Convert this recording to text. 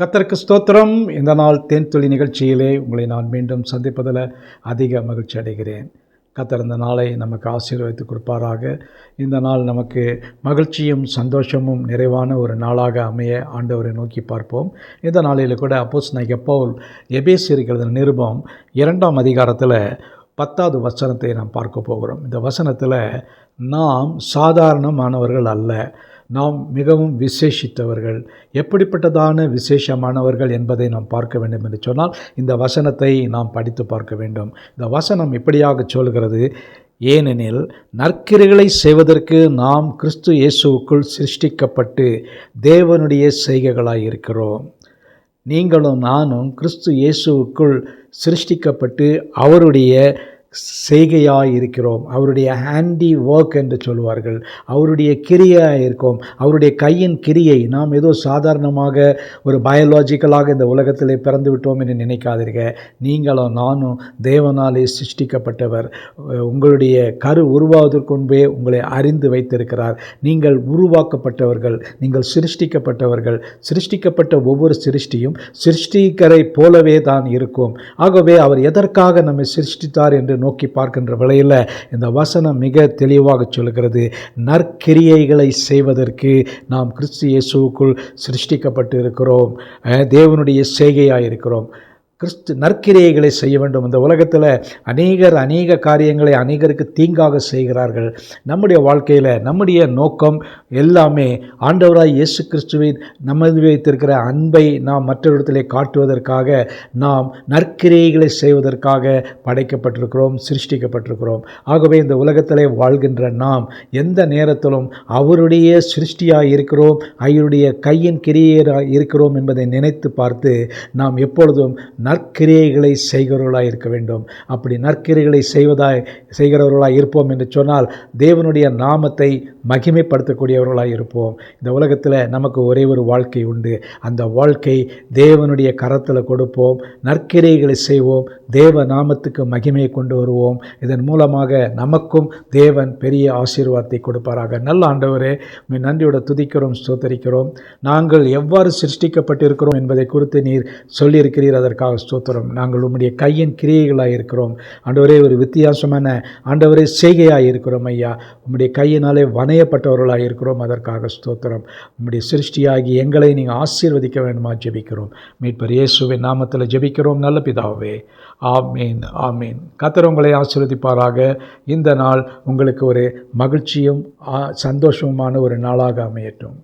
கர்த்தருக்கு ஸ்தோத்திரம். இந்த நாள் தேன்துளி நிகழ்ச்சியிலே உங்களை நான் மீண்டும் சந்திப்பதில் அதிக மகிழ்ச்சி அடைகிறேன். கர்த்தர் இந்த நாளை நமக்கு ஆசீர்வதித்து கொடுப்பாராக. இந்த நாள் நமக்கு மகிழ்ச்சியும் சந்தோஷமும் நிறைவான ஒரு நாளாக அமைய ஆண்டவரை நோக்கி பார்ப்போம். இந்த நாளில் கூட அப்போஸ்தலனாகிய பவுல் எபேசியருக்கு எழுதின நிருபம் 2ஆம் அதிகாரத்தில் 10வது வசனத்தை நாம் பார்க்க போகிறோம். இந்த வசனத்தில் நாம் சாதாரணமானவர்கள் அல்ல, நாம் மிகவும் விசேஷித்தவர்கள். எப்படிப்பட்டதான விசேஷமானவர்கள் என்பதை நாம் பார்க்க வேண்டும் என்று சொன்னால் இந்த வசனத்தை நாம் படித்து பார்க்க வேண்டும். இந்த வசனம் இப்படியாக சொல்கிறது: ஏனெனில் நற்கிரிகளை செய்வதற்கு நாம் கிறிஸ்து இயேசுவுக்குள் சிருஷ்டிக்கப்பட்டு தேவனுடைய செய்கைகளாய் இருக்கிறோம். நீங்களும் நானும் கிறிஸ்து இயேசுவுக்குள் சிருஷ்டிக்கப்பட்டு அவருடைய செய்கையாய் இருக்கிறோம். அவருடைய ஹேண்டி ஒர்க் என்று சொல்வார்கள். அவருடைய கிரியாக இருக்கோம். அவருடைய கையின் கிரியை. நாம் ஏதோ சாதாரணமாக ஒரு பயாலஜிக்கலாக இந்த உலகத்தில் பிறந்து விட்டோம் என்று நினைக்காதீர்கள். நீங்களும் நானும் தேவனாலே சிருஷ்டிக்கப்பட்டவர். உங்களுடைய கரு உருவாவதற்கு முன்பே உங்களை அறிந்து வைத்திருக்கிறார். நீங்கள் உருவாக்கப்பட்டவர்கள், நீங்கள் சிருஷ்டிக்கப்பட்டவர்கள். சிருஷ்டிக்கப்பட்ட ஒவ்வொரு சிருஷ்டியும் சிருஷ்டிகரை போலவே தான் இருக்கும். ஆகவே அவர் எதற்காக நம்மை சிருஷ்டித்தார் என்று நோக்கி பார்க்கின்ற வேளையில் இந்த வசனம் மிக தெளிவாக சொல்கிறது: நற்கிரியைகளை செய்வதற்கு நாம் கிறிஸ்து இயேசுவுக்குள் சிருஷ்டிக்கப்பட்டு இருக்கிறோம். தேவனுடைய செய்கையாக இருக்கிறோம். நற்கிரியைகளை செய்ய வேண்டும். இந்த உலகத்தில் அநேக காரியங்களை அநேகருக்கு தீங்காக செய்கிறார்கள். நம்முடைய வாழ்க்கையில் நம்முடைய நோக்கம் எல்லாமே ஆண்டவராய் இயேசு கிறிஸ்துவின் நமது வைத்திருக்கிற அன்பை நாம் மற்றவரிடத்திலே காட்டுவதற்காக, நாம் நற்கிரியைகளை செய்வதற்காக படைக்கப்பட்டிருக்கிறோம், சிருஷ்டிக்கப்பட்டிருக்கிறோம். ஆகவே இந்த உலகத்திலே வாழ்கின்ற நாம் எந்த நேரத்திலும் அவருடைய சிருஷ்டியாக இருக்கிறோம், அவருடைய கையின் கிரியையாக இருக்கிறோம் என்பதை நினைத்து பார்த்து நாம் எப்பொழுதும் நற்கிரியைகளை செய்கிறவர்களாக இருக்க வேண்டும். அப்படி நற்கிரியைகளை செய்கிறவர்களாக இருப்போம் என்று சொன்னால் தேவனுடைய நாமத்தை மகிமைப்படுத்தக்கூடியவர்களாக இருப்போம். இந்த உலகத்தில் நமக்கு ஒரே ஒரு வாழ்க்கை உண்டு. அந்த வாழ்க்கை தேவனுடைய கரத்தில் கொடுப்போம், நற்கிரியைகளை செய்வோம், தேவ நாமத்துக்கு மகிமையை கொண்டு வருவோம். இதன் மூலமாக நமக்கும் தேவன் பெரிய ஆசீர்வாதத்தை கொடுப்பாராக. நல்ல ஆண்டவரே, உம்மை நன்றியோடு துதிக்கிறோம், ஸ்தோத்தரிக்கிறோம். நாங்கள் எவ்வாறு சிருஷ்டிக்கப்பட்டிருக்கிறோம் என்பதை குறித்து நீர் சொல்லியிருக்கிறீர். அதற்காக ஸ்தோத்திரம். நாங்கள் உம்முடைய கையின் கிரியைகளாக இருக்கிறோம் ஆண்டவரே. ஒரு வித்தியாசமான ஆண்டவரே செய்கையாக இருக்கிறோம் ஐயா. உம்முடைய கையினாலே வணையப்பட்டவர்களாக இருக்கிறோம். அதற்காக ஸ்தோத்திரம். உம்முடைய சிருஷ்டியாகி எங்களை நீங்கள் ஆசீர்வதிக்க வேண்டுமா ஜெபிக்கிறோம். மீட்பர் இயேசுவின் நாமத்தில் ஜெபிக்கிறோம் நல்ல பிதாவே. ஆமீன், ஆமீன். கர்த்தர் உங்களை ஆசீர்வதிப்பாராக. இந்த நாள் உங்களுக்கு ஒரு மகிழ்ச்சியும் சந்தோஷமான ஒரு நாளாக அமையட்டும்.